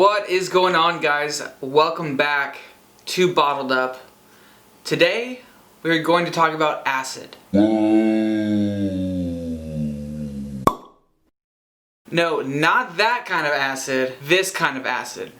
What is going on, guys? Welcome back to Bottled Up. Today we're going to talk about acid. No, not that kind of acid, this kind of acid.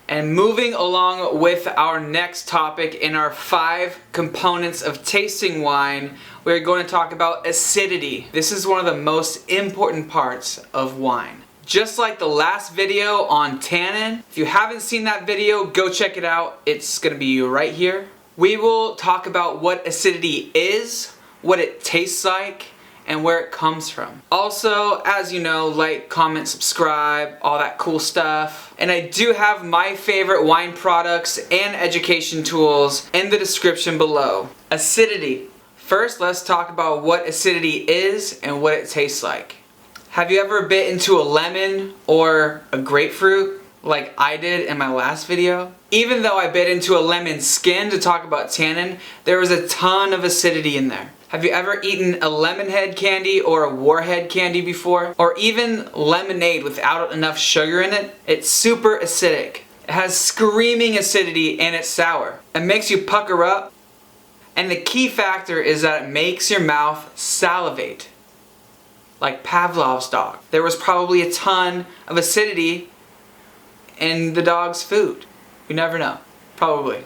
And moving along with our next topic in our 5 components of tasting wine, we're going to talk about acidity. This is one of the most important parts of wine. Just like the last video on tannin, if you haven't seen that video, go check it out. It's going to be right here. We will talk about what acidity is, what it tastes like, and where it comes from. Also, as you know, like, comment, subscribe, all that cool stuff. And I do have my favorite wine products and education tools in the description below. Acidity. First, let's talk about what acidity is and what it tastes like. Have you ever bit into a lemon or a grapefruit like I did in my last video? Even though I bit into a lemon skin to talk about tannin, there was a ton of acidity in there. Have you ever eaten a lemon head candy or a warhead candy before? Or even lemonade without enough sugar in it? It's super acidic. It has screaming acidity and it's sour. It makes you pucker up. And the key factor is that it makes your mouth salivate. Like Pavlov's dog. There was probably a ton of acidity in the dog's food. You never know. Probably.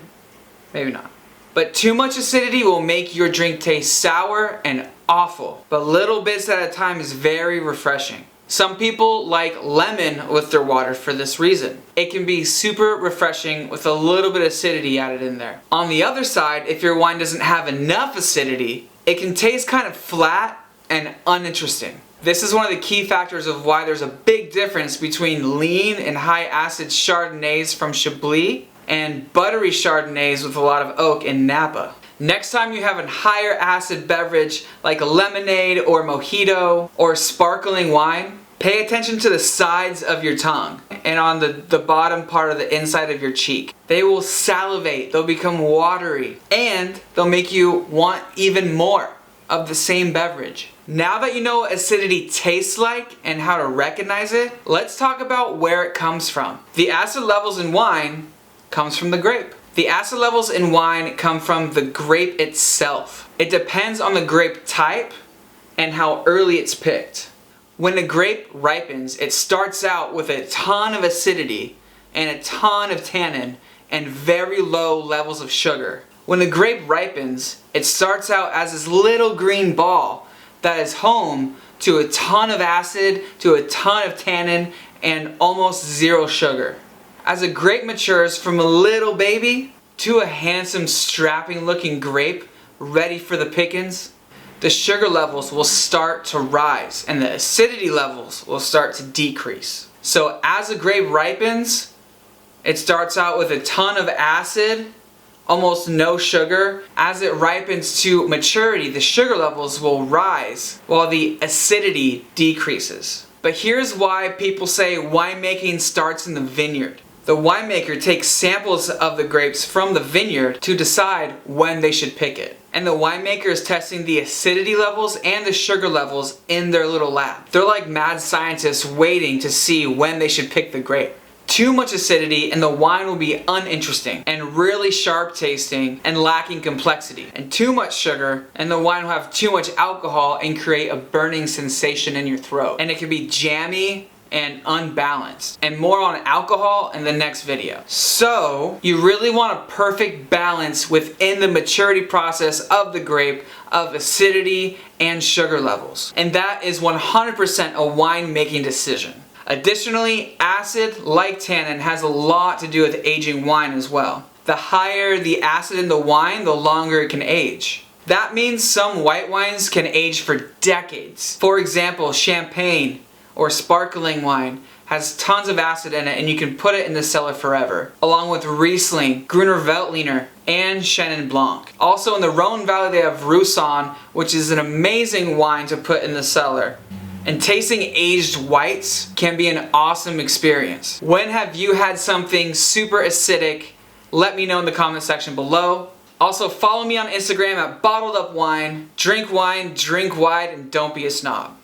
Maybe not. But too much acidity will make your drink taste sour and awful. But little bits at a time is very refreshing. Some people like lemon with their water for this reason. It can be super refreshing with a little bit of acidity added in there. On the other side, if your wine doesn't have enough acidity, it can taste kind of flat and uninteresting. This is one of the key factors of why there's a big difference between lean and high acid Chardonnays from Chablis and buttery Chardonnays with a lot of oak in Napa. Next time you have a higher acid beverage like a lemonade or mojito or sparkling wine, pay attention to the sides of your tongue and on the bottom part of the inside of your cheek. They will salivate, they'll become watery, and they'll make you want even more of the same beverage. Now that you know what acidity tastes like and how to recognize it, let's talk about where it comes from. The acid levels in wine comes from the grape. The acid levels in wine come from the grape itself. It depends on the grape type and how early it's picked. When a grape ripens, it starts out with a ton of acidity and a ton of tannin and very low levels of sugar. When the grape ripens, it starts out as this little green ball that is home to a ton of acid, to a ton of tannin, and almost zero sugar. As a grape matures from a little baby to a handsome, strapping looking grape ready for the pickings, the sugar levels will start to rise and the acidity levels will start to decrease. So as a grape ripens, it starts out with a ton of acid, almost no sugar. As it ripens to maturity, the sugar levels will rise while the acidity decreases. But here's why people say winemaking starts in the vineyard. The winemaker takes samples of the grapes from the vineyard to decide when they should pick it. And the winemaker is testing the acidity levels and the sugar levels in their little lab. They're like mad scientists waiting to see when they should pick the grape. Too much acidity and the wine will be uninteresting and really sharp tasting and lacking complexity. And too much sugar and the wine will have too much alcohol and create a burning sensation in your throat. And it can be jammy and unbalanced. And more on alcohol in the next video. So you really want a perfect balance within the maturity process of the grape of acidity and sugar levels. And that is 100% a wine making decision. Additionally, acid, like tannin, has a lot to do with aging wine as well. The higher the acid in the wine, the longer it can age. That means some white wines can age for decades. For example, champagne or sparkling wine has tons of acid in it and you can put it in the cellar forever. Along with Riesling, Gruner Veltliner, and Chenin Blanc. Also in the Rhone Valley they have Roussanne, which is an amazing wine to put in the cellar. And tasting aged whites can be an awesome experience. When have you had something super acidic? Let me know in the comment section below. Also follow me on Instagram at Bottled Up Wine. Drink wine, drink wide, and don't be a snob.